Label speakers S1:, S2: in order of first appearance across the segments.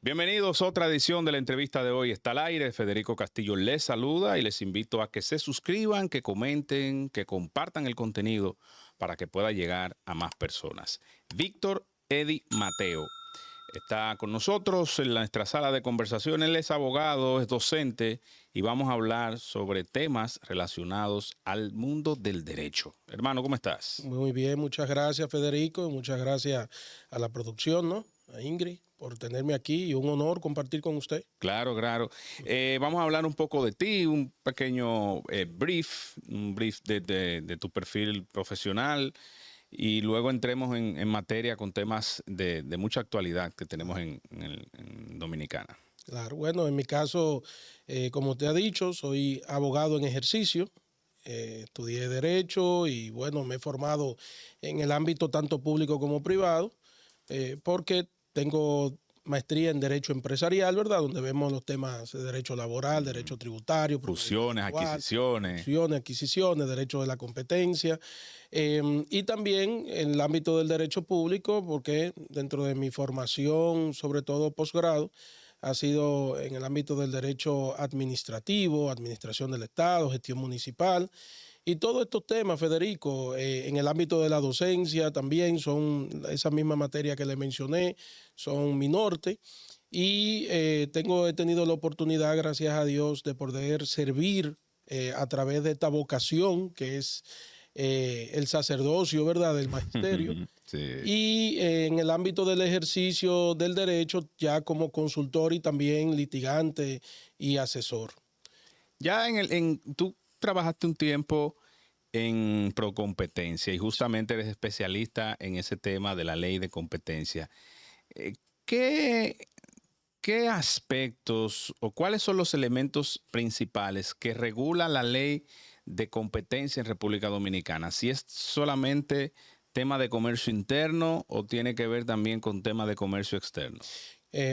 S1: Bienvenidos a otra edición de la entrevista de hoy. Está al aire. Federico Castillo les saluda y les invito a que se suscriban, que comenten, que compartan el contenido para que pueda llegar a más personas. Víctor Eddie Mateo está con nosotros en nuestra sala de conversación. Él es abogado, es docente y vamos a hablar sobre temas relacionados al mundo del derecho. Hermano, ¿cómo estás?
S2: Muy bien, muchas gracias, Federico, y muchas gracias a la producción, ¿no? A Ingrid, por tenerme aquí y un honor compartir con usted.
S1: Claro, claro. Vamos a hablar un poco de ti, un pequeño brief de tu perfil profesional y luego entremos en materia con temas de mucha actualidad que tenemos en Dominicana.
S2: Claro, bueno, en mi caso, como te ha dicho, soy abogado en ejercicio. Estudié Derecho y bueno, me he formado en el ámbito tanto público como privado, porque tengo maestría en Derecho Empresarial, ¿verdad? Donde vemos los temas de Derecho Laboral, Derecho Tributario,
S1: Fusiones,
S2: adquisiciones, Derecho de la Competencia, y también en el ámbito del Derecho Público, porque dentro de mi formación, sobre todo posgrado, ha sido en el ámbito del derecho administrativo, administración del Estado, gestión municipal. Y todos estos temas, Federico, en el ámbito de la docencia también son esa misma materia que le mencioné, son mi norte. Y he tenido la oportunidad, gracias a Dios, de poder servir a través de esta vocación que es el sacerdocio, ¿verdad?, del magisterio.
S1: Sí.
S2: Y en el ámbito del ejercicio del derecho, ya como consultor y también litigante y asesor.
S1: Ya tú trabajaste un tiempo en Procompetencia y justamente eres especialista en ese tema de la ley de competencia. ¿Qué aspectos o cuáles son los elementos principales que regula la ley de competencia en República Dominicana? Si es solamente tema de comercio interno o tiene que ver también con temas de comercio externo.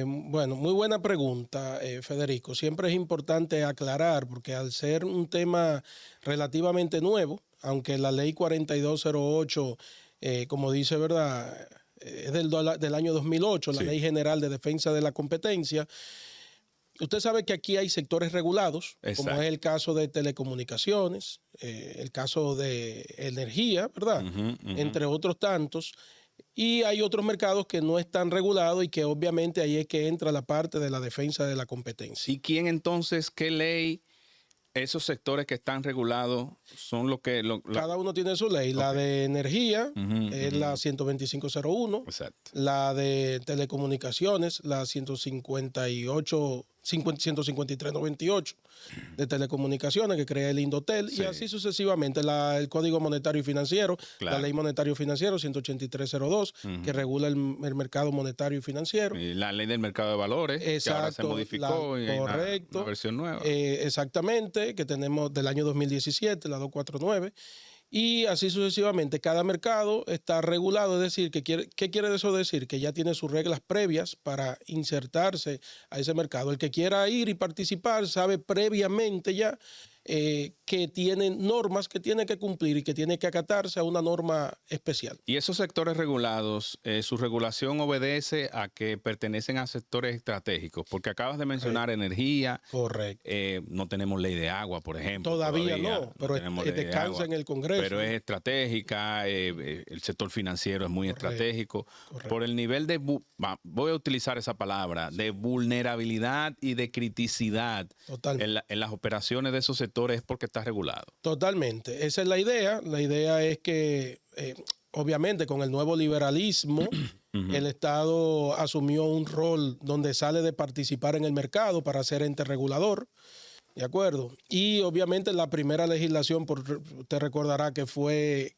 S2: Bueno, muy buena pregunta, Federico. Siempre es importante aclarar, porque al ser un tema relativamente nuevo, aunque la ley 4208, como dice, ¿verdad?, es del año 2008, la Ley General de Defensa de la Competencia. Usted sabe que aquí hay sectores regulados,
S1: exacto,
S2: como es el caso de telecomunicaciones, el caso de energía, ¿verdad? Entre otros tantos. Y hay otros mercados que no están regulados y que obviamente ahí es que entra la parte de la defensa de la competencia.
S1: ¿Y quién entonces, qué ley, esos sectores que están regulados son los que...
S2: Cada uno tiene su ley. Okay. La de energía es la 12501.
S1: Exacto.
S2: La de telecomunicaciones, la 15398 de telecomunicaciones que crea el Indotel, y así sucesivamente. El Código Monetario y Financiero, la Ley Monetario Financiero 18302, que regula el mercado monetario y financiero.
S1: Y la Ley del Mercado de Valores, exacto, que ahora se modificó y
S2: correcto,
S1: una versión nueva.
S2: Exactamente, que tenemos del año 2017, la 249. Y así sucesivamente, cada mercado está regulado, es decir, ¿qué quiere eso decir? Que ya tiene sus reglas previas para insertarse a ese mercado. El que quiera ir y participar sabe previamente ya que tiene normas que tiene que cumplir y que tiene que acatarse a una norma especial.
S1: Y esos sectores regulados, su regulación obedece a que pertenecen a sectores estratégicos, porque acabas de mencionar energía.
S2: Correcto.
S1: No tenemos ley de agua, por ejemplo.
S2: Todavía no, pero descansa en el Congreso.
S1: Pero es estratégica, el sector financiero es muy estratégico. Por el nivel de, voy a utilizar esa palabra, de vulnerabilidad y de criticidad en las operaciones de esos sectores es porque está regulado.
S2: Totalmente. Esa es la idea. La idea es que, obviamente, con el nuevo liberalismo, el Estado asumió un rol donde sale de participar en el mercado para ser ente regulador. ¿De acuerdo? Y, obviamente, la primera legislación, usted recordará que fue...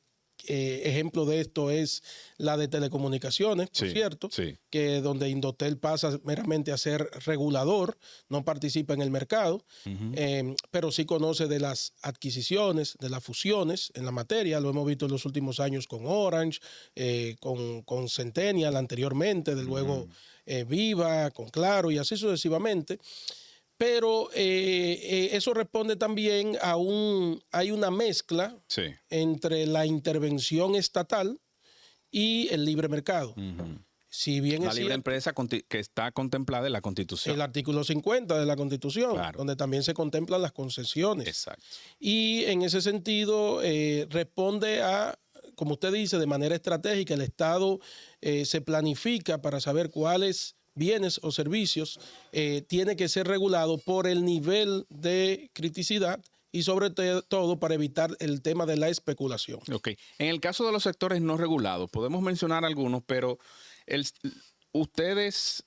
S2: ejemplo de esto es la de telecomunicaciones, por cierto, que donde Indotel pasa meramente a ser regulador, no participa en el mercado, pero sí conoce de las adquisiciones, de las fusiones en la materia. Lo hemos visto en los últimos años con Orange, con Centennial anteriormente, de luego Viva, con Claro y así sucesivamente. Pero eso responde también hay una mezcla entre la intervención estatal y el libre mercado. Si bien
S1: La
S2: es
S1: libre
S2: cierto,
S1: empresa que está contemplada en la Constitución.
S2: el artículo 50 de la Constitución,
S1: Claro.
S2: donde también se contemplan las concesiones.
S1: Exacto.
S2: Y en ese sentido responde a, como usted dice, de manera estratégica, el Estado se planifica para saber cuáles bienes o servicios tiene que ser regulado por el nivel de criticidad y sobre todo para evitar el tema de la especulación.
S1: Ok. En el caso de los sectores no regulados, podemos mencionar algunos, pero ustedes,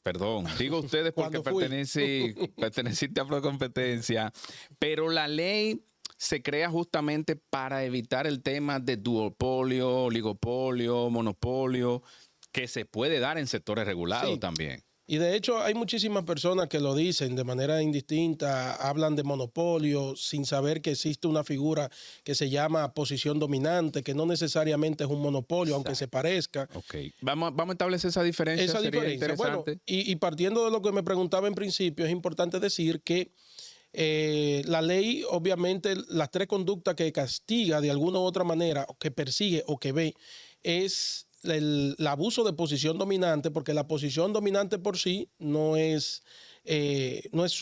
S1: perdón, digo ustedes porque perteneciste a Procompetencia, pero la ley se crea justamente para evitar el tema de duopolio, oligopolio, monopolio, que se puede dar en sectores regulados
S2: Sí.
S1: también.
S2: Y de hecho hay muchísimas personas que lo dicen de manera indistinta, hablan de monopolio sin saber que existe una figura que se llama posición dominante, que no necesariamente es un monopolio, aunque se parezca.
S1: Ok. Vamos a establecer esa diferencia.
S2: Esa
S1: Sería
S2: diferencia. Bueno,
S1: interesante.
S2: y partiendo de lo que me preguntaba en principio, es importante decir que la ley, obviamente, las tres conductas que castiga de alguna u otra manera, o que persigue o que ve, es el abuso de posición dominante, porque la posición dominante por sí no es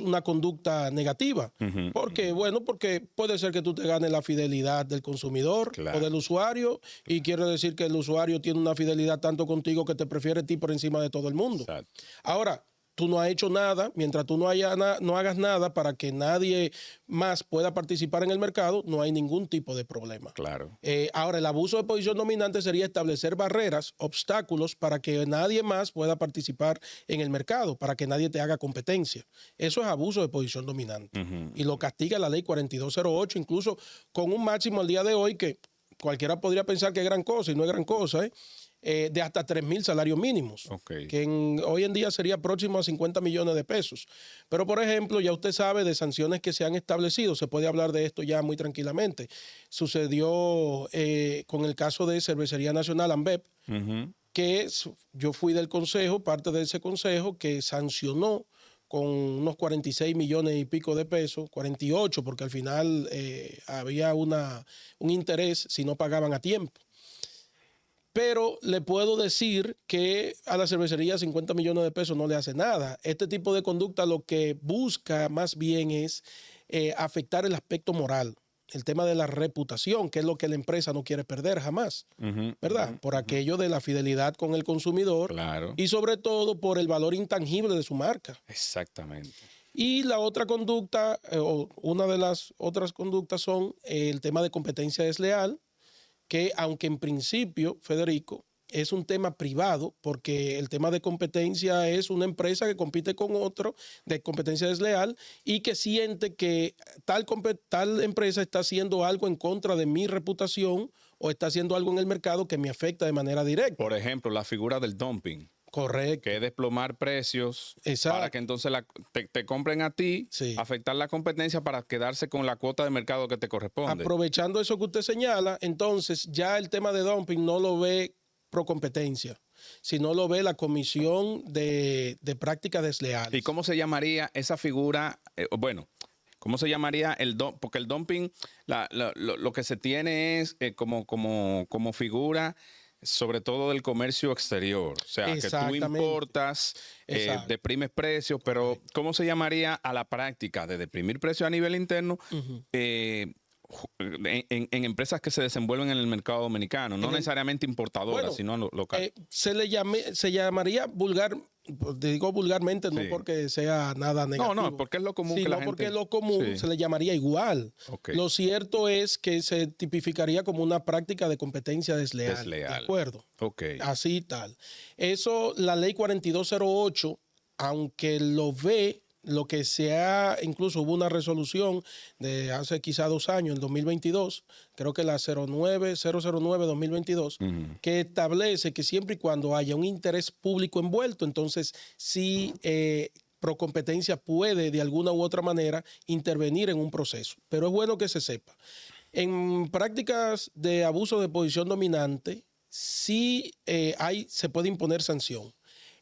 S2: una conducta negativa. Porque, bueno, porque puede ser que tú te ganes la fidelidad del consumidor o del usuario, y quiere decir que el usuario tiene una fidelidad tanto contigo que te prefiere a ti por encima de todo el mundo.
S1: Exacto.
S2: Ahora, tú no has hecho nada, mientras tú no hagas nada para que nadie más pueda participar en el mercado, no hay ningún tipo de problema.
S1: Claro.
S2: Ahora, el abuso de posición dominante sería establecer barreras, obstáculos para que nadie más pueda participar en el mercado, para que nadie te haga competencia. Eso es abuso de posición dominante. Y lo castiga la ley 4208, incluso con un máximo al día de hoy que cualquiera podría pensar que es gran cosa y no es gran cosa, de hasta 3,000 salarios mínimos, que hoy en día sería próximo a 50 millones de pesos. Pero, por ejemplo, ya usted sabe de sanciones que se han establecido, se puede hablar de esto ya muy tranquilamente. Sucedió con el caso de Cervecería Nacional, ANBEP, que yo fui del consejo, parte de ese consejo, que sancionó con unos 46 millones y pico de pesos, 48, porque al final había un interés si no pagaban a tiempo. Pero le puedo decir que a la cervecería 50 millones de pesos no le hace nada. Este tipo de conducta lo que busca más bien es afectar el aspecto moral, el tema de la reputación, que es lo que la empresa no quiere perder jamás, ¿verdad? Por aquello de la fidelidad con el consumidor y sobre todo por el valor intangible de su marca.
S1: Exactamente.
S2: Y la otra conducta, o una de las otras conductas son el tema de competencia desleal, que aunque en principio, Federico, es un tema privado, porque el tema de competencia es una empresa que compite con otro de competencia desleal y que siente que tal empresa está haciendo algo en contra de mi reputación o está haciendo algo en el mercado que me afecta de manera directa.
S1: Por ejemplo, la figura del dumping.
S2: Correcto.
S1: Que es desplomar precios.
S2: Exacto.
S1: Para que entonces te compren a ti, afectar la competencia para quedarse con la cuota de mercado que te corresponde.
S2: Aprovechando eso que usted señala, entonces ya el tema de dumping no lo ve Procompetencia, sino lo ve la Comisión de Prácticas Desleales.
S1: ¿Y cómo se llamaría esa figura? ¿Cómo se llamaría porque el dumping, lo que se tiene es como figura, sobre todo del comercio exterior. O sea, que tú importas, deprimes precios, pero ¿cómo se llamaría a la práctica de deprimir precios a nivel interno? En empresas que se desenvuelven en el mercado dominicano, no necesariamente importadoras, sino local.
S2: Se llamaría digo vulgarmente, no porque sea nada negativo.
S1: No, porque es lo común.
S2: Sino porque lo común se le llamaría igual. Lo cierto es que se tipificaría como una práctica de competencia desleal. ¿De acuerdo? Así tal. Eso, la ley 4208, aunque lo ve, lo que incluso hubo una resolución de hace quizá 2 años, en 2022, creo que la 009-2022, que establece que siempre y cuando haya un interés público envuelto, entonces sí Procompetencia puede de alguna u otra manera intervenir en un proceso. Pero es bueno que se sepa. En prácticas de abuso de posición dominante, sí se puede imponer sanción.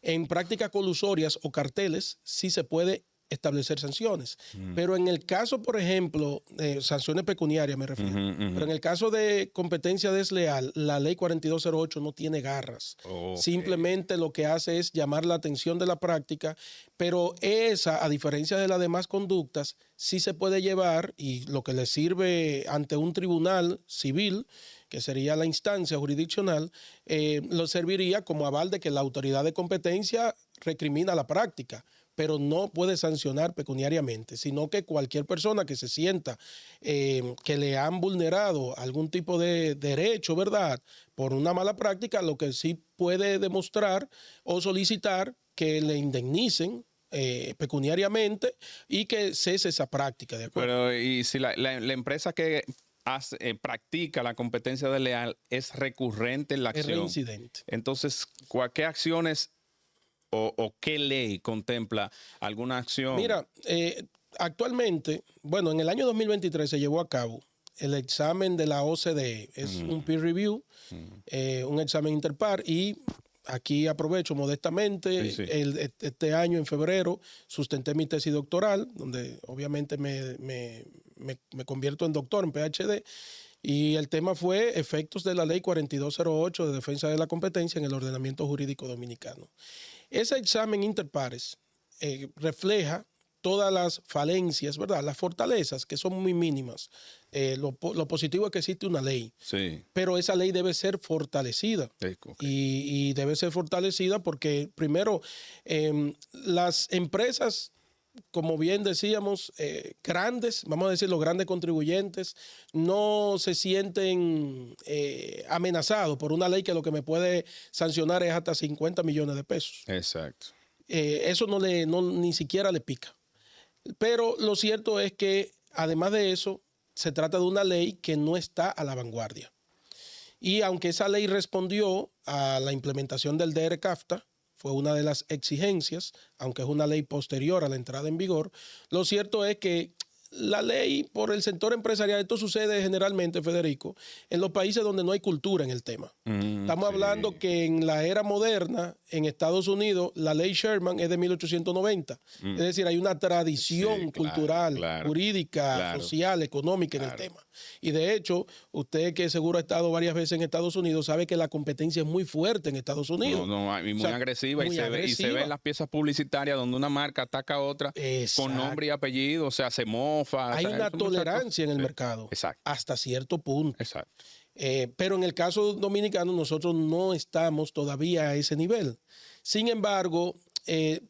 S2: En prácticas colusorias o carteles, sí se puede establecer sanciones. Pero en el caso, por ejemplo, sanciones pecuniarias me refiero, pero en el caso de competencia desleal, la ley 4208 no tiene garras. Simplemente lo que hace es llamar la atención de la práctica, pero esa, a diferencia de las demás conductas, sí se puede llevar, y lo que le sirve ante un tribunal civil, que sería la instancia jurisdiccional, lo serviría como aval de que la autoridad de competencia recrimina la práctica, pero no puede sancionar pecuniariamente, sino que cualquier persona que se sienta que le han vulnerado algún tipo de derecho, ¿verdad?, por una mala práctica, lo que sí puede demostrar o solicitar que le indemnicen pecuniariamente y que cese esa práctica, ¿de acuerdo?
S1: Pero y si la empresa que practica la competencia desleal es recurrente en la acción.
S2: Es reincidente.
S1: Entonces, ¿qué acciones o qué ley contempla alguna acción?
S2: Mira, actualmente, bueno, en el año 2023 se llevó a cabo el examen de la OCDE. Es un peer review, un examen interpar, y aquí aprovecho modestamente, este año en febrero sustenté mi tesis doctoral, donde obviamente me convierto en doctor, en PhD, y el tema fue efectos de la ley 4208 de defensa de la competencia en el ordenamiento jurídico dominicano. Ese examen interpares refleja todas las falencias, ¿verdad?, las fortalezas, que son muy mínimas. Lo positivo es que existe una ley, pero esa ley debe ser fortalecida. Y debe ser fortalecida porque, primero, las empresas, como bien decíamos, grandes, vamos a decir los grandes contribuyentes, no se sienten amenazados por una ley que lo que me puede sancionar es hasta 50 millones de pesos.
S1: Exacto.
S2: Eso ni siquiera le pica. Pero lo cierto es que, además de eso, se trata de una ley que no está a la vanguardia. Y aunque esa ley respondió a la implementación del DR-CAFTA, fue una de las exigencias, aunque es una ley posterior a la entrada en vigor, lo cierto es que la ley por el sector empresarial, esto sucede generalmente, Federico, en los países donde no hay cultura en el tema. Estamos hablando que en la era moderna, en Estados Unidos, la ley Sherman es de 1890. Es decir, hay una tradición cultural, jurídica, social, económica en el tema. Y de hecho, usted que seguro ha estado varias veces en Estados Unidos, sabe que la competencia es muy fuerte en Estados Unidos.
S1: Y muy agresiva. Y se ve en las piezas publicitarias donde una marca ataca a otra con nombre y apellido, o sea, se mofa.
S2: Hay una tolerancia en el mercado hasta cierto punto.
S1: Exacto.
S2: Pero en el caso dominicano nosotros no estamos todavía a ese nivel. Sin embargo,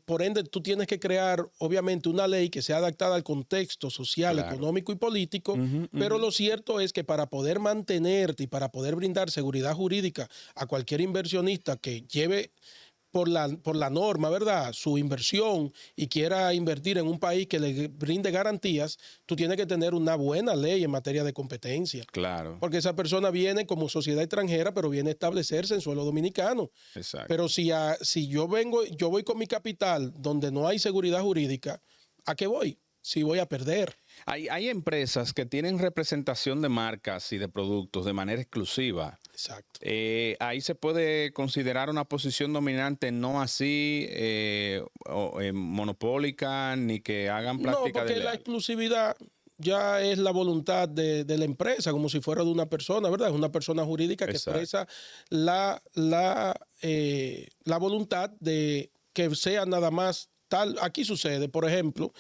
S2: por ende, tú tienes que crear, obviamente, una ley que sea adaptada al contexto social, económico y político, pero lo cierto es que para poder mantenerte y para poder brindar seguridad jurídica a cualquier inversionista que lleve por la norma, ¿verdad?, su inversión y quiera invertir en un país que le brinde garantías, tú tienes que tener una buena ley en materia de competencia.
S1: Claro.
S2: Porque esa persona viene como sociedad extranjera, pero viene a establecerse en suelo dominicano.
S1: Exacto.
S2: Pero si yo voy con mi capital donde no hay seguridad jurídica, ¿a qué voy? Si voy a perder.
S1: Hay empresas que tienen representación de marcas y de productos de manera exclusiva.
S2: Exacto.
S1: Ahí se puede considerar una posición dominante, no así monopólica, ni que hagan práctica.
S2: No, porque la exclusividad ya es la voluntad de la empresa, como si fuera de una persona, ¿verdad? Es una persona jurídica que expresa la voluntad de que sea nada más tal. Aquí sucede, por ejemplo,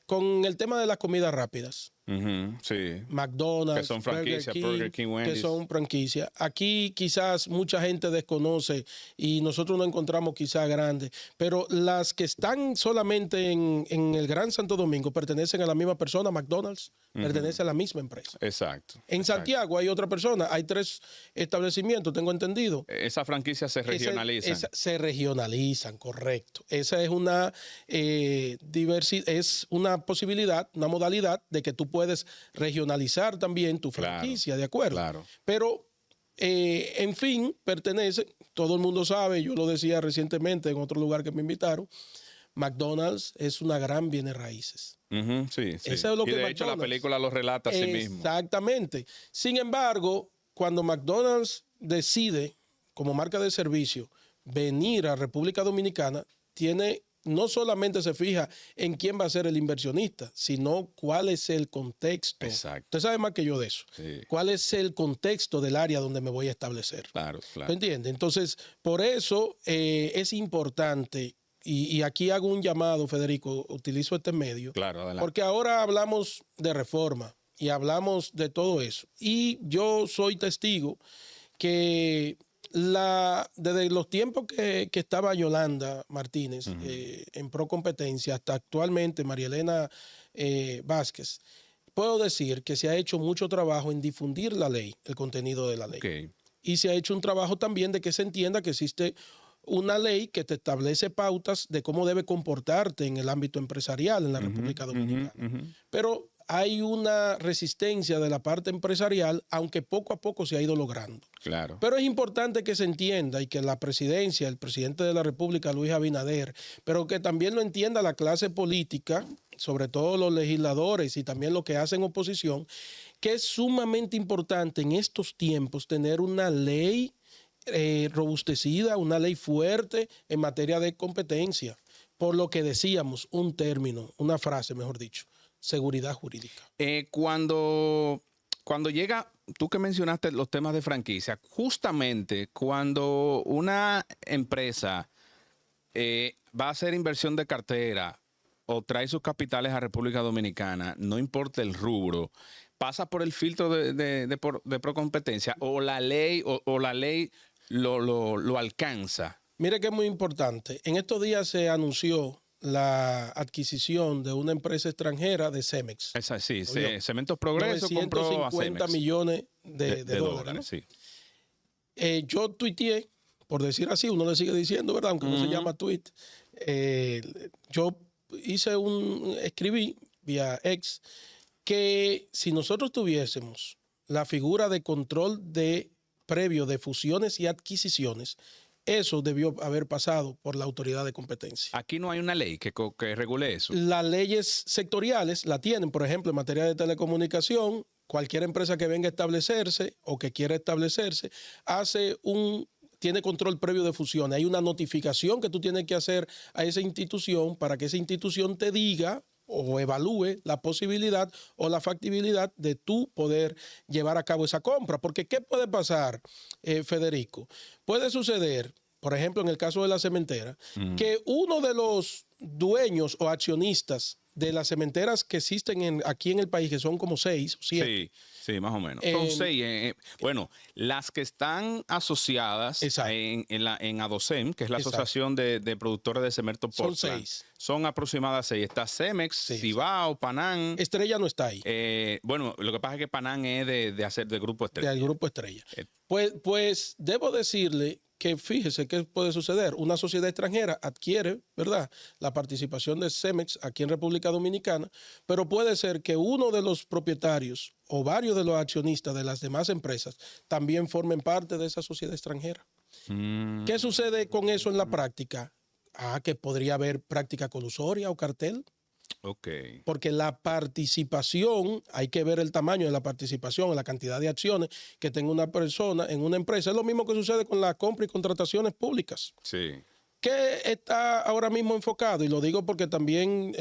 S2: con el tema de las comidas rápidas. McDonald's,
S1: que son franquicias, Burger King, Wendy's.
S2: Que son franquicias. Aquí quizás mucha gente desconoce y nosotros no encontramos quizás grandes, pero las que están solamente en el Gran Santo Domingo pertenecen a la misma persona. McDonald's pertenece a la misma empresa.
S1: Exacto.
S2: En Santiago hay otra persona, hay 3 establecimientos, tengo entendido.
S1: Esas franquicias se regionalizan.
S2: Se regionalizan, correcto. Esa es una diversidad, es una posibilidad, una modalidad de que tú puedes regionalizar también tu franquicia, ¿de acuerdo?
S1: Claro.
S2: Pero, en fin, pertenece, todo el mundo sabe, yo lo decía recientemente en otro lugar que me invitaron, McDonald's es una gran bienes raíces.
S1: Sí.
S2: Eso es lo
S1: y
S2: que
S1: de hecho la película lo relata a sí mismo.
S2: Exactamente. Sin embargo, cuando McDonald's decide, como marca de servicio, venir a República Dominicana, tiene no solamente se fija en quién va a ser el inversionista, sino cuál es el contexto.
S1: Exacto.
S2: Usted sabe más que yo de eso.
S1: Sí.
S2: ¿Cuál es el contexto del área donde me voy a establecer?
S1: Claro, claro.
S2: ¿Me entiende? Entonces, por eso es importante, y aquí hago un llamado, Federico, utilizo este medio,
S1: Claro, adelante.
S2: porque ahora hablamos de reforma y hablamos de todo eso. Y yo soy testigo que desde los tiempos que estaba Yolanda Martínez en Procompetencia hasta actualmente María Elena Vázquez, puedo decir que se ha hecho mucho trabajo en difundir la ley, el contenido de la ley.
S1: Okay.
S2: Y se ha hecho un trabajo también de que se entienda que existe una ley que te establece pautas de cómo debe comportarte en el ámbito empresarial en la República Dominicana. Pero hay una resistencia de la parte empresarial, aunque poco a poco se ha ido logrando.
S1: Claro.
S2: Pero es importante que se entienda y que la presidencia, el presidente de la República, Luis Abinader, pero que también lo entienda la clase política, sobre todo los legisladores y también los que hacen oposición, que es sumamente importante en estos tiempos tener una ley robustecida, una ley fuerte en materia de competencia. Por lo que decíamos, un término, una frase, mejor dicho, seguridad jurídica.
S1: Cuando llega, tú que mencionaste los temas de franquicia, justamente cuando una empresa va a hacer inversión de cartera o trae sus capitales a República Dominicana, no importa el rubro, pasa por el filtro de Procompetencia o la ley o la ley lo alcanza.
S2: Mire que es muy importante. En estos días se anunció la adquisición de una empresa extranjera de Cemex.
S1: Esa sí, Cementos Progreso compró a Cemex.
S2: millones de dólares. ¿No?
S1: Sí.
S2: Yo tuiteé, por decir así, uno le sigue diciendo, ¿verdad? Aunque no se llama tweet. Yo escribí vía X que si nosotros tuviésemos la figura de control previo de fusiones y adquisiciones, eso debió haber pasado por la autoridad de competencia.
S1: Aquí no hay una ley que regule eso.
S2: Las leyes sectoriales la tienen, por ejemplo, en materia de telecomunicación, cualquier empresa que venga a establecerse o que quiera establecerse, tiene control previo de fusiones. Hay una notificación que tú tienes que hacer a esa institución para que esa institución te diga o evalúe la posibilidad o la factibilidad de tú poder llevar a cabo esa compra. Porque ¿qué puede pasar, Federico? Puede suceder, por ejemplo, en el caso de la cementera, que uno de los dueños o accionistas de las cementeras que existen aquí en el país, que son como 6 o 7.
S1: Sí, más o menos. Son 6. Bueno, las que están asociadas en ADOCEM, que es la Asociación de Productores de Cemento Portland.
S2: Son 6.
S1: Son aproximadas 6. Está Cemex, Cibao, Panam.
S2: Estrella no está ahí.
S1: Bueno, lo que pasa es que Panam es de Grupo Estrella.
S2: Del Grupo Estrella. Pues debo decirle que fíjese qué puede suceder. Una sociedad extranjera adquiere, ¿verdad?, la participación de Cemex aquí en República Dominicana, pero puede ser que uno de los propietarios o varios de los accionistas de las demás empresas también formen parte de esa sociedad extranjera. ¿Qué sucede con eso en la práctica? Que podría haber práctica colusoria o cartel.
S1: Okay.
S2: Porque la participación, hay que ver el tamaño de la participación, la cantidad de acciones que tenga una persona en una empresa. Es lo mismo que sucede con la compra y contrataciones públicas.
S1: Sí.
S2: Que está ahora mismo enfocado, y lo digo porque también,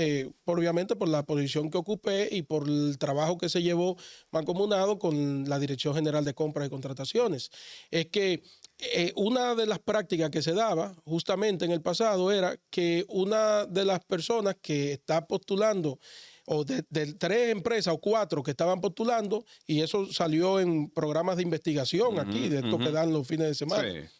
S2: obviamente por la posición que ocupé y por el trabajo que se llevó mancomunado con la Dirección General de Compras y Contrataciones, es que una de las prácticas que se daba justamente en el pasado era que una de las personas que está postulando, o de 3 empresas o 4 que estaban postulando, y eso salió en programas de investigación aquí, de estos que dan los fines de semana,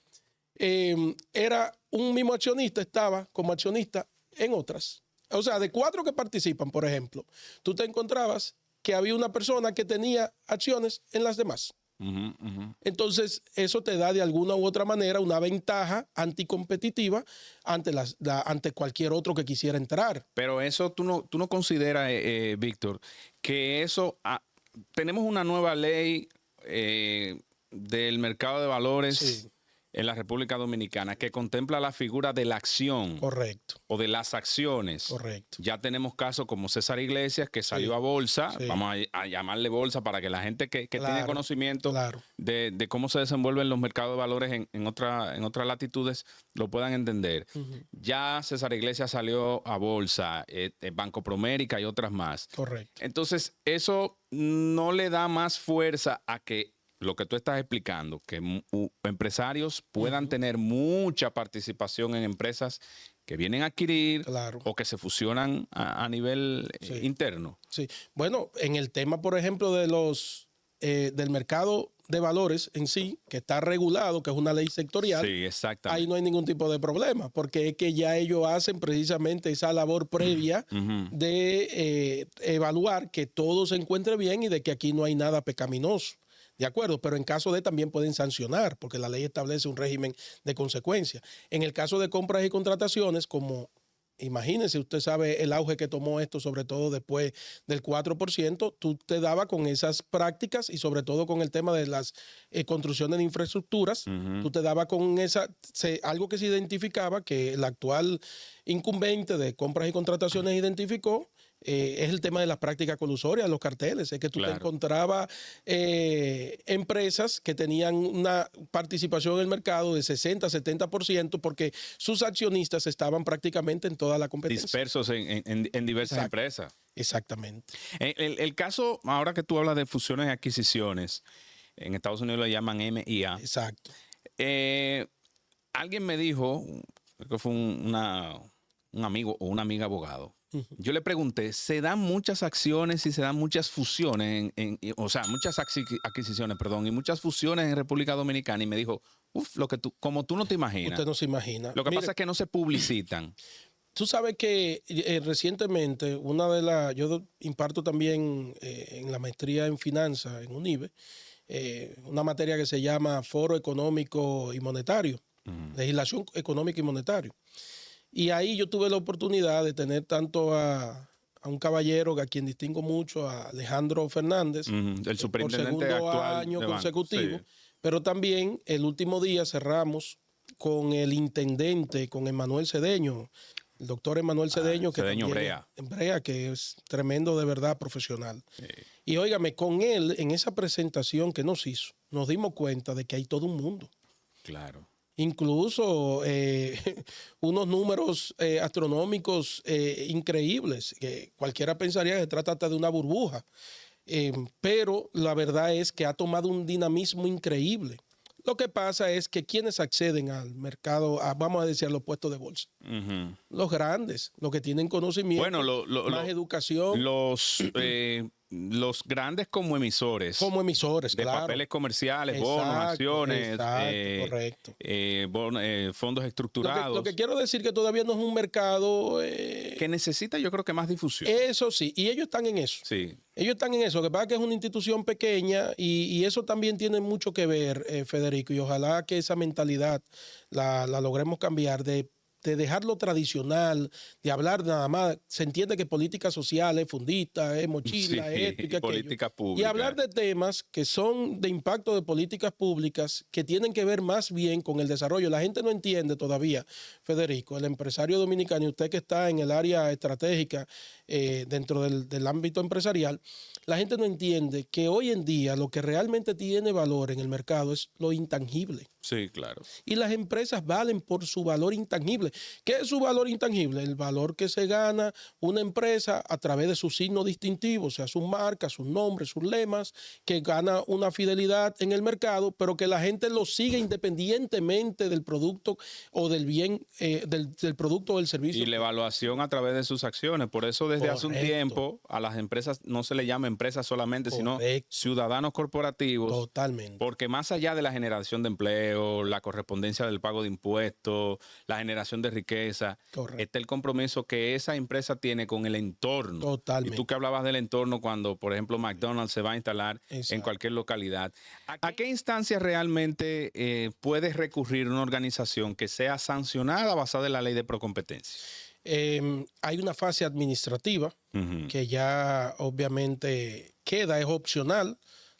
S2: era un mismo accionista, estaba como accionista en otras. O sea, de 4 que participan, por ejemplo, tú te encontrabas que había una persona que tenía acciones en las demás. Entonces, eso te da de alguna u otra manera una ventaja anticompetitiva ante cualquier otro que quisiera entrar.
S1: Pero eso tú no consideras, Víctor, que eso... tenemos una nueva ley del mercado de valores en la República Dominicana que contempla la figura de la acción.
S2: Correcto.
S1: O de las acciones.
S2: Correcto.
S1: Ya tenemos casos como César Iglesias, que salió a bolsa, vamos a llamarle bolsa para que la gente que tiene conocimiento de cómo se desenvuelven los mercados de valores en otras latitudes lo puedan entender. Ya César Iglesias salió a bolsa, Banco Promérica y otras más.
S2: Correcto.
S1: Entonces, eso no le da más fuerza a que lo que tú estás explicando, que empresarios puedan tener mucha participación en empresas que vienen a adquirir o que se fusionan a nivel interno.
S2: Sí. Bueno, en el tema, por ejemplo, de del mercado de valores en sí, que está regulado, que es una ley sectorial,
S1: sí, exactamente.
S2: Ahí no hay ningún tipo de problema, porque es que ya ellos hacen precisamente esa labor previa de evaluar que todo se encuentre bien y de que aquí no hay nada pecaminoso. De acuerdo, pero en caso de también pueden sancionar, porque la ley establece un régimen de consecuencias. En el caso de compras y contrataciones, como imagínense, usted sabe el auge que tomó esto, sobre todo después del 4%, tú te dabas con esas prácticas y sobre todo con el tema de las construcciones de infraestructuras, tú te dabas con algo que se identificaba, que el actual incumbente de compras y contrataciones identificó, es el tema de las prácticas colusorias, los carteles. Es que tú te encontrabas empresas que tenían una participación en el mercado de 60, 70%, porque sus accionistas estaban prácticamente en toda la competencia.
S1: Dispersos en diversas empresas.
S2: Exactamente.
S1: El caso, ahora que tú hablas de fusiones y adquisiciones, en Estados Unidos lo llaman M&A.
S2: Exacto.
S1: Alguien me dijo, creo que fue un amigo o una amiga abogado. Yo le pregunté, ¿se dan muchas acciones y se dan muchas fusiones, o sea, muchas adquisiciones, perdón, y muchas fusiones en República Dominicana? Y me dijo, como tú no te imaginas.
S2: Usted no se imagina.
S1: Lo que pasa es que no se publicitan.
S2: Tú sabes que recientemente, yo imparto también en la maestría en finanzas en UNIBE, una materia que se llama Foro Económico y Monetario, Legislación Económica y Monetario. Y ahí yo tuve la oportunidad de tener tanto a un caballero a quien distingo mucho, a Alejandro Fernández,
S1: el superintendente
S2: por segundo
S1: actual
S2: año
S1: de
S2: consecutivo, pero también el último día cerramos con el intendente, con Emanuel Cedeño, el doctor Emanuel Cedeño,
S1: Cedeño Brea.
S2: Que es tremendo de verdad profesional.
S1: Sí.
S2: Y óigame, con él, en esa presentación que nos hizo, nos dimos cuenta de que hay todo un mundo.
S1: Claro.
S2: Incluso unos números astronómicos increíbles, que cualquiera pensaría que se trata hasta de una burbuja, pero la verdad es que ha tomado un dinamismo increíble. Lo que pasa es que quienes acceden al mercado, vamos a decir, a los puestos de bolsa, los grandes, los que tienen conocimiento, más educación.
S1: Los grandes como emisores.
S2: Como emisores,
S1: de papeles comerciales, bonos, acciones,
S2: correcto.
S1: Fondos estructurados.
S2: Lo que quiero decir que todavía no es un mercado
S1: que necesita, yo creo que más difusión.
S2: Eso sí, y ellos están en eso.
S1: Sí.
S2: Ellos están en eso. Lo que pasa es que es una institución pequeña y eso también tiene mucho que ver, Federico, y ojalá que esa mentalidad la logremos cambiar de dejar lo tradicional, de hablar nada más. Se entiende que política social es fundista, es mochila, es esto y
S1: política pública.
S2: Y hablar de temas que son de impacto de políticas públicas que tienen que ver más bien con el desarrollo. La gente no entiende todavía, Federico, el empresario dominicano, y usted que está en el área estratégica dentro del ámbito empresarial, la gente no entiende que hoy en día lo que realmente tiene valor en el mercado es lo intangible.
S1: Sí, claro.
S2: Y las empresas valen por su valor intangible. ¿Qué es su valor intangible? El valor que se gana una empresa a través de sus signos distintivos, o sea, sus marcas, sus nombres, sus lemas, que gana una fidelidad en el mercado, pero que la gente lo sigue independientemente del producto o del bien, del producto o del servicio.
S1: Y la evaluación a través de sus acciones. Por eso desde hace un tiempo a las empresas no se le llama empresas solamente, sino ciudadanos corporativos.
S2: Totalmente.
S1: Porque más allá de la generación de empleo, la correspondencia del pago de impuestos, la generación de riqueza, está el compromiso que esa empresa tiene con el entorno.
S2: Totalmente.
S1: Y tú que hablabas del entorno cuando, por ejemplo, McDonald's se va a instalar en cualquier localidad. ¿A qué instancia realmente puede recurrir una organización que sea sancionada basada en la ley de procompetencia?
S2: Hay una fase administrativa que ya obviamente queda, es opcional.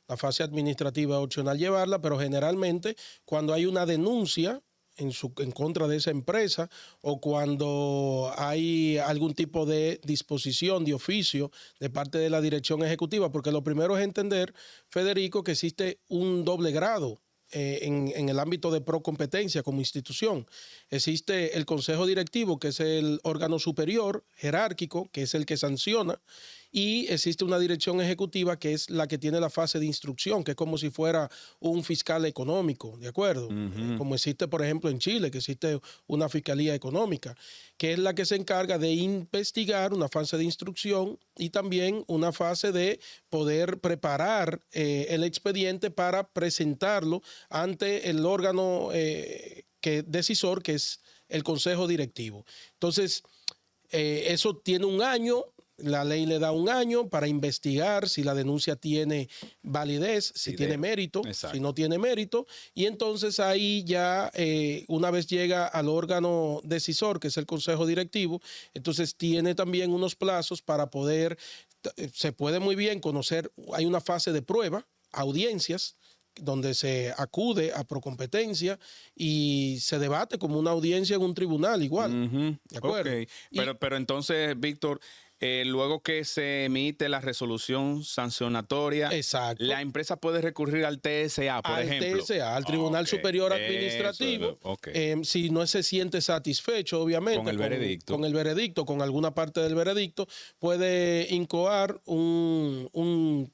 S2: La fase administrativa es opcional llevarla, pero generalmente cuando hay una denuncia en contra de esa empresa o cuando hay algún tipo de disposición de oficio de parte de la dirección ejecutiva, porque lo primero es entender, Federico, que existe un doble grado en el ámbito de procompetencia como institución. Existe el consejo directivo, que es el órgano superior jerárquico, que es el que sanciona, y existe una dirección ejecutiva que es la que tiene la fase de instrucción, que es como si fuera un fiscal económico, ¿de acuerdo? Como existe, por ejemplo, en Chile, que existe una fiscalía económica, que es la que se encarga de investigar, una fase de instrucción y también una fase de poder preparar el expediente para presentarlo ante el órgano decisor, que es el consejo directivo. Entonces, eso tiene un año. La ley le da un año para investigar si la denuncia tiene validez, si tiene mérito, si no tiene mérito. Y entonces ahí ya, una vez llega al órgano decisor, que es el consejo directivo, entonces tiene también unos plazos para poder, se puede muy bien conocer, hay una fase de prueba, audiencias, donde se acude a procompetencia y se debate como una audiencia en un tribunal igual. ¿De acuerdo?
S1: Okay. Pero entonces, Víctor, luego que se emite la resolución sancionatoria,
S2: exacto,
S1: la empresa puede recurrir al TSA, por ejemplo.
S2: Al TSA, al Tribunal Superior Administrativo, si no se siente satisfecho, obviamente,
S1: con el veredicto.
S2: Con el veredicto, con alguna parte del veredicto, puede incoar un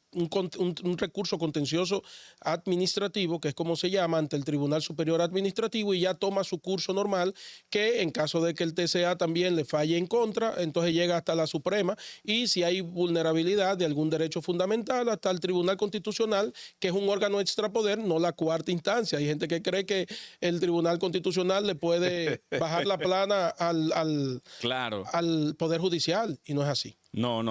S2: recurso contencioso administrativo, que es como se llama, ante el Tribunal Superior Administrativo, y ya toma su curso normal, que en caso de que el TCA también le falle en contra, entonces llega hasta la Suprema, y si hay vulnerabilidad de algún derecho fundamental, hasta el Tribunal Constitucional, que es un órgano extrapoder, no la cuarta instancia. Hay gente que cree que el Tribunal Constitucional le puede bajar la plana al Poder Judicial, y no es así.
S1: No,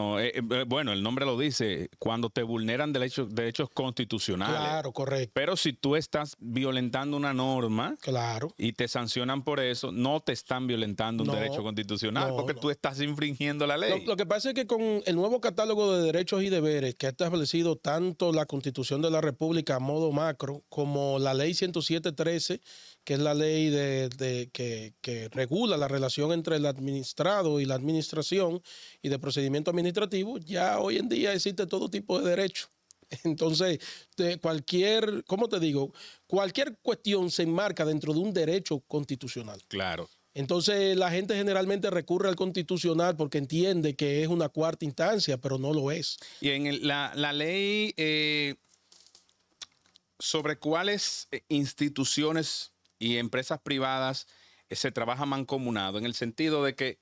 S1: bueno, el nombre lo dice, cuando te vulneran derechos constitucionales.
S2: Claro, correcto.
S1: Pero si tú estás violentando una norma,
S2: claro,
S1: y te sancionan por eso, no te están violentando un derecho constitucional, porque tú estás infringiendo la ley.
S2: Lo que pasa es que con el nuevo catálogo de derechos y deberes que ha establecido tanto la Constitución de la República a modo macro, como la Ley 107.13, que es la ley que regula la relación entre el administrado y la administración y de procedimiento administrativo, ya hoy en día existe todo tipo de derechos. Entonces, ¿cómo te digo? Cualquier cuestión se enmarca dentro de un derecho constitucional.
S1: Claro.
S2: Entonces, la gente generalmente recurre al constitucional porque entiende que es una cuarta instancia, pero no lo es.
S1: Y en la ley, ¿sobre cuáles instituciones y empresas privadas se trabaja mancomunado? En el sentido de que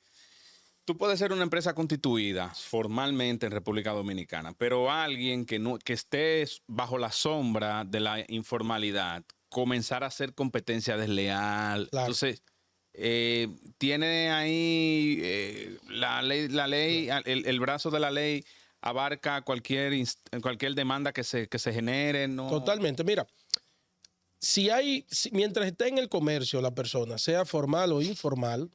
S1: tú puedes ser una empresa constituida formalmente en República Dominicana, pero alguien que esté bajo la sombra de la informalidad, comenzar a hacer competencia desleal. Claro. Entonces, tiene ahí la ley, el brazo de la ley abarca cualquier demanda que se genere, ¿no?
S2: Totalmente. Mira, mientras esté en el comercio la persona, sea formal o informal,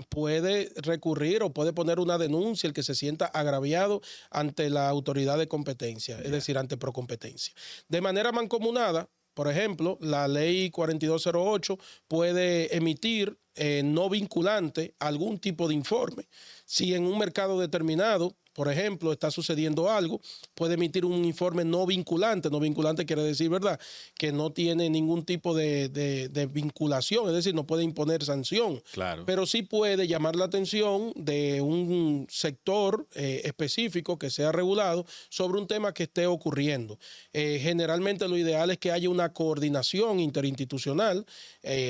S2: puede recurrir o puede poner una denuncia el que se sienta agraviado ante la autoridad de competencia, es decir, ante Procompetencia. De manera mancomunada, por ejemplo, la ley 4208 puede emitir no vinculante algún tipo de informe. Si en un mercado determinado, por ejemplo, está sucediendo algo, puede emitir un informe no vinculante. No vinculante quiere decir, ¿verdad?, que no tiene ningún tipo de vinculación, es decir, no puede imponer sanción.
S1: Claro.
S2: Pero sí puede llamar la atención de un sector específico que sea regulado sobre un tema que esté ocurriendo. Generalmente lo ideal es que haya una coordinación interinstitucional,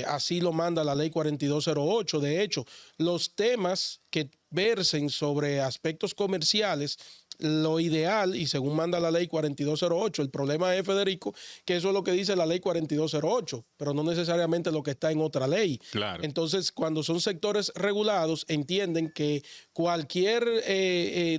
S2: así lo manda la ley 4208. De hecho, los temas que versen sobre aspectos comerciales, lo ideal, y según manda la ley 4208, el problema es, Federico, que eso es lo que dice la ley 4208, pero no necesariamente lo que está en otra ley.
S1: Claro.
S2: Entonces, cuando son sectores regulados, entienden que cualquier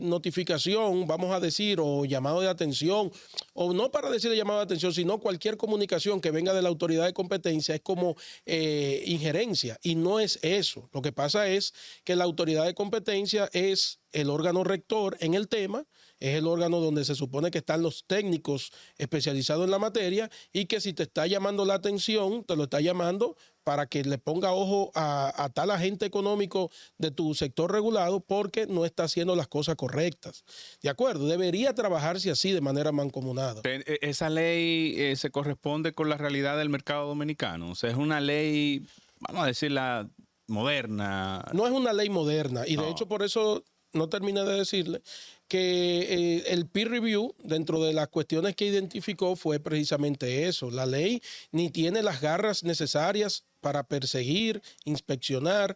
S2: notificación, vamos a decir, o llamado de atención, o no para decir llamado de atención, sino cualquier comunicación que venga de la autoridad de competencia es como injerencia, y no es eso. Lo que pasa es que la autoridad de competencia es el órgano rector en el tema, es el órgano donde se supone que están los técnicos especializados en la materia y que si te está llamando la atención, te lo está llamando para que le ponga ojo a tal agente económico de tu sector regulado porque no está haciendo las cosas correctas. ¿De acuerdo? Debería trabajarse así de manera mancomunada.
S1: Esa ley se corresponde con la realidad del mercado dominicano. O sea, es una ley, vamos a decirla, moderna.
S2: No es una ley moderna y de hecho por eso no terminé de decirle que el peer review, dentro de las cuestiones que identificó, fue precisamente eso. La ley ni tiene las garras necesarias para perseguir, inspeccionar,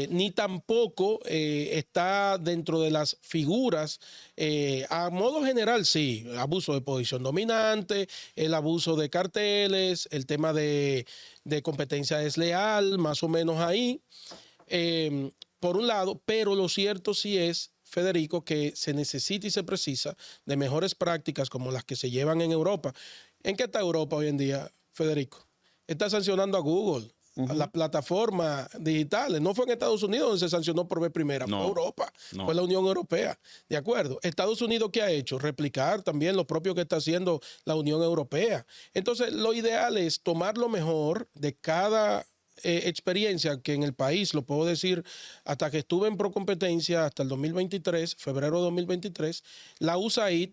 S2: ni tampoco está dentro de las figuras, a modo general sí, abuso de posición dominante, el abuso de carteles, el tema de competencia desleal, más o menos ahí, por un lado, pero lo cierto sí es, Federico, que se necesita y se precisa de mejores prácticas como las que se llevan en Europa. ¿En qué está Europa hoy en día, Federico? Está sancionando a Google, a las plataformas digitales. No fue en Estados Unidos donde se sancionó por vez primera, fue Europa, fue la Unión Europea. ¿De acuerdo? Estados Unidos, ¿qué ha hecho? Replicar también lo propio que está haciendo la Unión Europea. Entonces, lo ideal es tomar lo mejor de cada experiencia que en el país, lo puedo decir, hasta que estuve en Procompetencia, hasta el 2023, febrero de 2023, la USAID,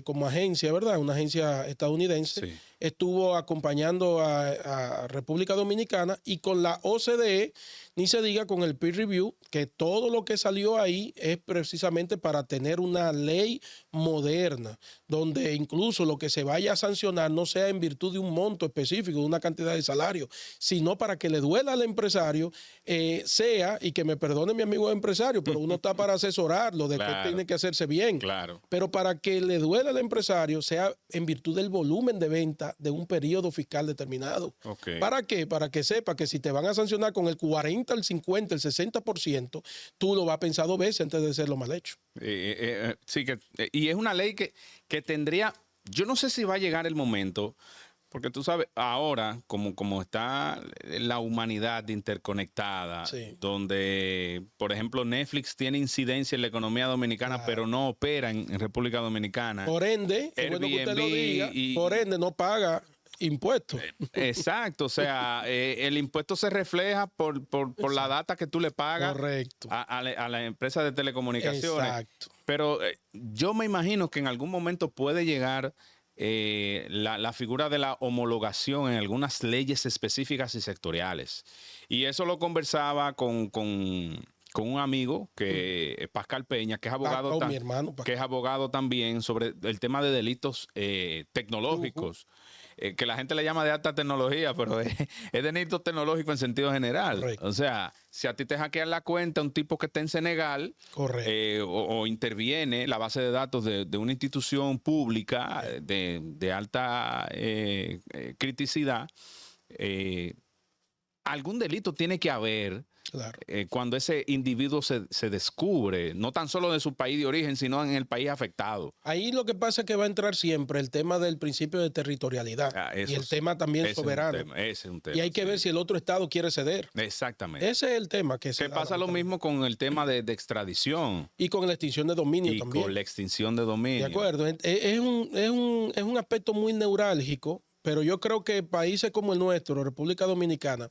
S2: como agencia, ¿verdad? Una agencia estadounidense, estuvo acompañando a República Dominicana y con la OCDE, ni se diga con el peer review, que todo lo que salió ahí es precisamente para tener una ley moderna, donde incluso lo que se vaya a sancionar no sea en virtud de un monto específico, de una cantidad de salario, sino para que le duela al empresario, sea, y que me perdone mi amigo empresario, pero uno está para asesorarlo de que tiene que hacerse bien, pero para que le duela al empresario, sea en virtud del volumen de venta de un periodo fiscal determinado. ¿Para qué? Para que sepa que si te van a sancionar con el 40, el 50, el 60%, tú lo vas a pensar 2 veces antes de hacerlo mal hecho.
S1: Sí, y es una ley que tendría, yo no sé si va a llegar el momento, porque tú sabes, ahora, como está la humanidad interconectada, donde, por ejemplo, Netflix tiene incidencia en la economía dominicana, pero no opera en República Dominicana.
S2: Por ende, es bueno que usted lo diga, por ende no paga impuestos.
S1: Exacto, o sea, el impuesto se refleja por la data que tú le pagas a la empresa de telecomunicaciones. Exacto. Pero yo me imagino que en algún momento puede llegar la figura de la homologación en algunas leyes específicas y sectoriales. Y eso lo conversaba con un amigo, que Pascal Peña, que es abogado,
S2: mi hermano,
S1: que es abogado también sobre el tema de delitos tecnológicos. Que la gente le llama de alta tecnología, pero es de delito tecnológico en sentido general. O sea, si a ti te hackean la cuenta un tipo que está en Senegal o interviene la base de datos de una institución pública de alta criticidad, algún delito tiene que haber. Cuando ese individuo se descubre, no tan solo de su país de origen, sino en el país afectado.
S2: Ahí lo que pasa es que va a entrar siempre el tema del principio de territorialidad y el tema también soberano.
S1: Ese es un tema,
S2: y hay que ver si el otro estado quiere ceder.
S1: Exactamente.
S2: Ese es el tema que se
S1: pasa lo mismo con el tema de extradición.
S2: Y con la extinción de dominio también.
S1: Con la extinción de dominio.
S2: De acuerdo. Es un aspecto muy neurálgico, pero yo creo que países como el nuestro, República Dominicana,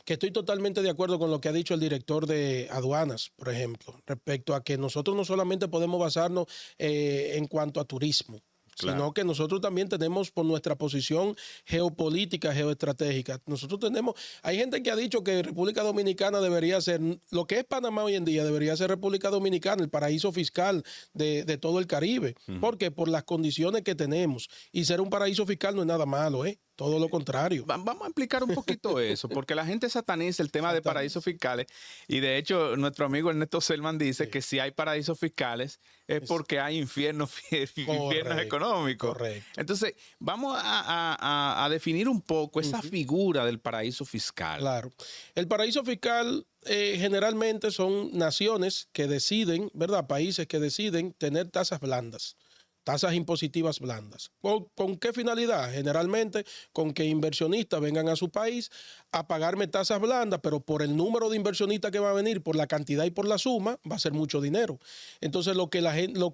S2: que estoy totalmente de acuerdo con lo que ha dicho el director de aduanas, por ejemplo, respecto a que nosotros no solamente podemos basarnos en cuanto a turismo, sino que nosotros también tenemos por nuestra posición geopolítica, geoestratégica. Nosotros tenemos, hay gente que ha dicho que República Dominicana debería ser, lo que es Panamá hoy en día, debería ser República Dominicana, el paraíso fiscal de todo el Caribe. ¿Por qué? Por las condiciones que tenemos. Y ser un paraíso fiscal no es nada malo, todo lo contrario.
S1: Vamos a explicar un poquito eso, porque la gente sataniza el tema de paraísos fiscales y de hecho nuestro amigo Ernesto Selman dice que si hay paraísos fiscales es porque hay infiernos económicos. Entonces, vamos a definir un poco esa figura del paraíso fiscal.
S2: Claro. El paraíso fiscal generalmente son naciones que deciden, ¿verdad? Países que deciden tener tasas blandas. tasas impositivas blandas. ¿Con qué finalidad? Generalmente con que inversionistas vengan a su país a pagarme tasas blandas, pero por el número de inversionistas que va a venir, por la cantidad y por la suma, va a ser mucho dinero. Entonces lo que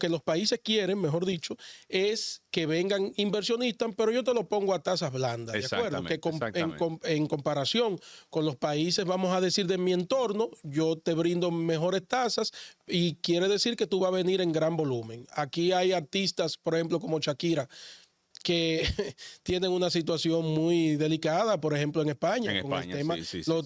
S2: los países quieren, mejor dicho, es que vengan inversionistas, pero yo te lo pongo a tasas blandas, ¿de acuerdo? Que en comparación con los países, vamos a decir, de mi entorno, yo te brindo mejores tasas y quiere decir que tú vas a venir en gran volumen. Aquí hay artistas, por ejemplo, como Shakira, que tienen una situación muy delicada, por ejemplo, en España. Con el tema.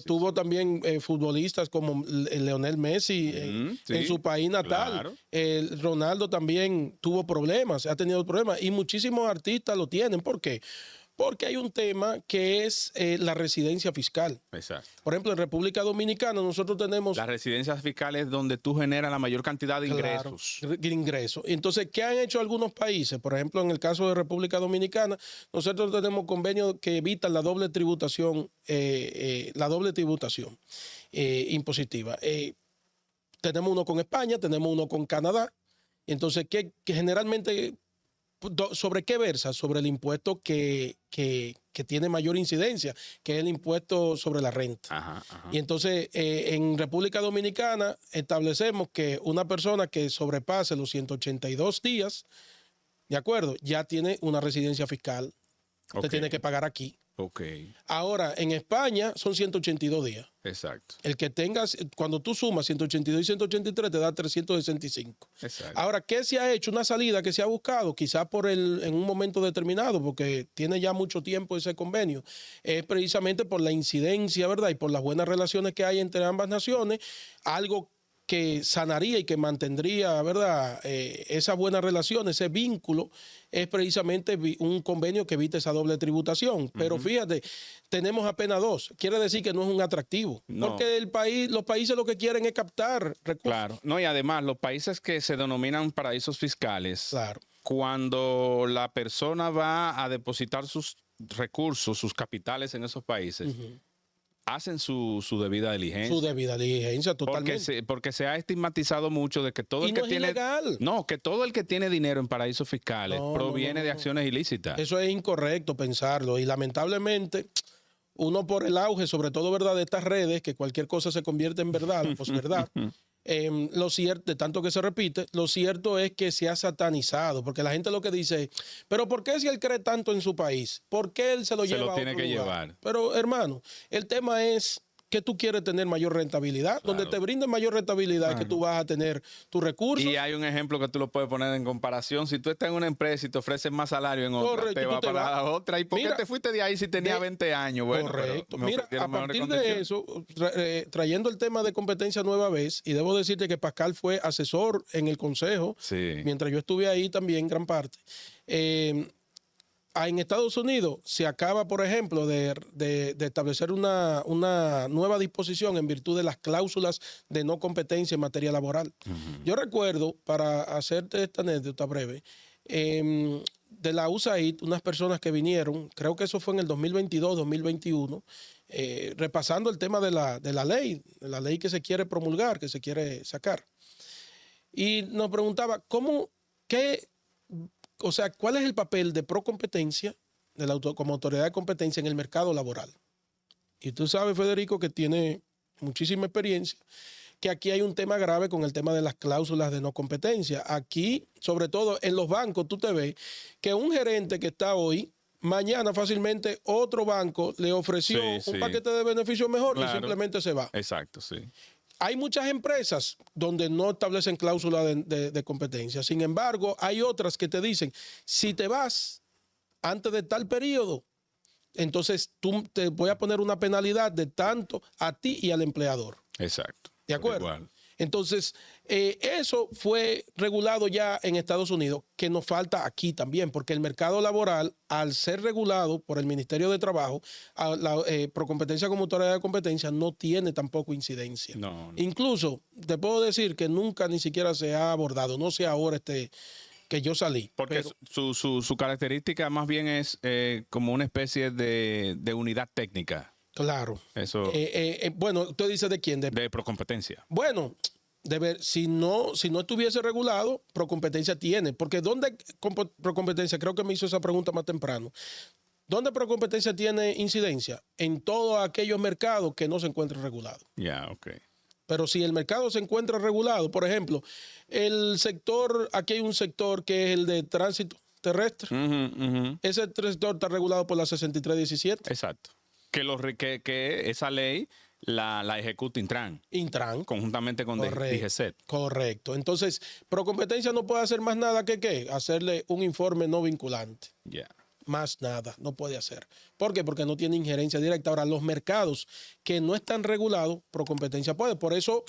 S2: Tuvo también futbolistas como Lionel Messi en su país natal. Claro. Ronaldo también tuvo problemas, ha tenido problemas, y muchísimos artistas lo tienen. ¿Por qué? Porque hay un tema que es la residencia fiscal.
S1: Exacto.
S2: Por ejemplo, en República Dominicana nosotros tenemos...
S1: La residencia fiscal es donde tú generas la mayor cantidad de ingresos.
S2: Claro, ingresos. Entonces, ¿qué han hecho algunos países? Por ejemplo, en el caso de República Dominicana, nosotros tenemos convenios que evitan la doble tributación, impositiva. Tenemos uno con España, tenemos uno con Canadá. Entonces, que generalmente... ¿Sobre qué versa? Sobre el impuesto que tiene mayor incidencia, que es el impuesto sobre la renta.
S1: Ajá.
S2: Y entonces, en República Dominicana establecemos que una persona que sobrepase los 182 días, ¿de acuerdo? Ya tiene una residencia fiscal. Usted tiene que pagar aquí. Ahora, en España son 182 días.
S1: Exacto.
S2: El que tengas, cuando tú sumas 182 y 183, te da 365.
S1: Exacto.
S2: Ahora, ¿qué se ha hecho? Una salida que se ha buscado, quizás en un momento determinado, porque tiene ya mucho tiempo ese convenio, es precisamente por la incidencia, ¿verdad? Y por las buenas relaciones que hay entre ambas naciones, algo que sanaría y que mantendría, ¿verdad? Esa buena relación, ese vínculo, es precisamente un convenio que evita esa doble tributación. Pero fíjate, tenemos apenas 2. Quiere decir que no es un atractivo. No. Porque los países lo que quieren es captar recursos.
S1: Claro. No, y además, los países que se denominan paraísos fiscales,
S2: claro,
S1: cuando la persona va a depositar sus recursos, sus capitales en esos países, hacen su debida diligencia.
S2: Su debida diligencia, totalmente.
S1: Porque se ha estigmatizado mucho de que todo el que tiene...
S2: ilegal.
S1: No, que todo el que tiene dinero en paraísos fiscales proviene de acciones ilícitas.
S2: Eso es incorrecto pensarlo. Y lamentablemente, uno por el auge, sobre todo, ¿verdad?, de estas redes, que cualquier cosa se convierte en verdad, pues verdad. Lo cierto, de tanto que se repite, lo cierto es que se ha satanizado, porque la gente lo que dice, pero ¿por qué si él cree tanto en su país? ¿Por qué él se lo lleva a otro lugar? Llevar. Pero hermano, el tema es que tú quieres tener mayor rentabilidad. Claro. Donde te brinden mayor rentabilidad es que tú vas a tener tus recursos.
S1: Y hay un ejemplo que tú lo puedes poner en comparación. Si tú estás en una empresa y te ofrecen más salario en otra, correcto, te vas para la otra. ¿Y por qué te fuiste de ahí si tenías 20 años? Bueno,
S2: correcto. Mira, a partir de eso, trayendo el tema de competencia nueva vez, y debo decirte que Pascal fue asesor en el consejo, mientras yo estuve ahí también gran parte. En Estados Unidos se acaba, por ejemplo, de establecer una nueva disposición en virtud de las cláusulas de no competencia en materia laboral. Yo recuerdo, para hacerte esta anécdota breve, de la USAID, unas personas que vinieron, creo que eso fue en el 2022, 2021, repasando el tema de la ley que se quiere promulgar, que se quiere sacar. Y nos preguntaba, ¿cuál es el papel de Procompetencia, como autoridad de competencia en el mercado laboral? Y tú sabes, Federico, que tiene muchísima experiencia, que aquí hay un tema grave con el tema de las cláusulas de no competencia. Aquí, sobre todo en los bancos, tú te ves que un gerente que está hoy, mañana fácilmente otro banco le ofreció un paquete de beneficios mejor y simplemente se va.
S1: Exacto, sí.
S2: Hay muchas empresas donde no establecen cláusula de competencia. Sin embargo, hay otras que te dicen, si te vas antes de tal periodo, entonces tú te voy a poner una penalidad de tanto a ti y al empleador.
S1: Exacto.
S2: ¿De acuerdo? Igual. Entonces, eso fue regulado ya en Estados Unidos, que nos falta aquí también, porque el mercado laboral, al ser regulado por el Ministerio de Trabajo, Procompetencia como autoridad de competencia, no tiene tampoco incidencia. No. Incluso, te puedo decir que nunca ni siquiera se ha abordado, no sé ahora que yo salí.
S1: Porque su característica más bien es como una especie de unidad técnica.
S2: Claro.
S1: Eso.
S2: Bueno, ¿usted dice de quién?
S1: De Procompetencia.
S2: Bueno, si no estuviese regulado, Procompetencia tiene. Porque ¿dónde Procompetencia? Creo que me hizo esa pregunta más temprano. ¿Dónde Procompetencia tiene incidencia? En todos aquellos mercados que no se encuentren regulados.
S1: Ya, ok.
S2: Pero si el mercado se encuentra regulado, por ejemplo, el sector, aquí hay un sector que es el de tránsito terrestre. Ese sector está regulado por la 6317.
S1: Exacto. Que esa ley la ejecuta Intran.
S2: Intran.
S1: Conjuntamente con DGCET.
S2: Correcto. Entonces, Procompetencia no puede hacer más nada que ¿qué? Hacerle un informe no vinculante.
S1: Ya.
S2: Más nada, no puede hacer. ¿Por qué? Porque no tiene injerencia directa. Ahora, los mercados que no están regulados, Procompetencia puede. Por eso,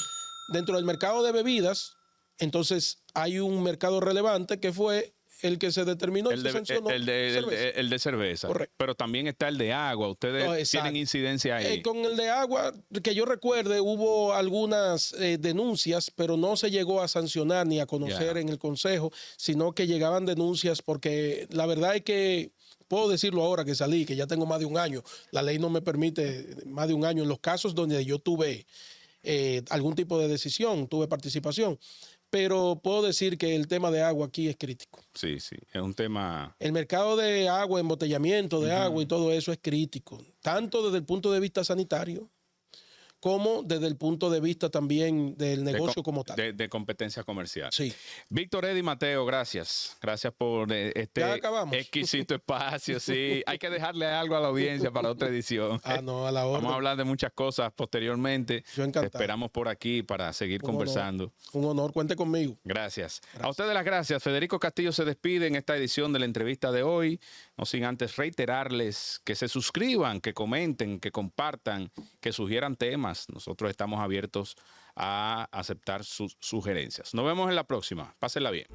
S2: dentro del mercado de bebidas, entonces hay un mercado relevante que fue el que se determinó y se sancionó.
S1: El de cerveza.
S2: Correcto.
S1: Pero también está el de agua. Ustedes tienen incidencia ahí.
S2: Con el de agua, que yo recuerde, hubo algunas denuncias, pero no se llegó a sancionar ni a conocer en el Consejo, sino que llegaban denuncias porque la verdad es que, puedo decirlo ahora que salí, que ya tengo más de un año, la ley no me permite más de un año. En los casos donde yo tuve algún tipo de decisión, tuve participación, pero puedo decir que el tema de agua aquí es crítico.
S1: Sí, sí, es un tema...
S2: El mercado de agua, embotellamiento de agua y todo eso es crítico, tanto desde el punto de vista sanitario como desde el punto de vista también del negocio como tal.
S1: De competencia comercial.
S2: Sí.
S1: Víctor Eddie Mateo, gracias. Gracias por este exquisito espacio. Sí, hay que dejarle algo a la audiencia para otra edición.
S2: No, a la hora.
S1: Vamos a hablar de muchas cosas posteriormente.
S2: Yo encantado.
S1: Te esperamos por aquí para seguir conversando.
S2: Un honor, cuente conmigo.
S1: Gracias. A ustedes las gracias. Federico Castillo se despide en esta edición de la entrevista de hoy. No sin antes reiterarles que se suscriban, que comenten, que compartan, que sugieran temas. Nosotros estamos abiertos a aceptar sus sugerencias. Nos vemos en la próxima. Pásenla bien.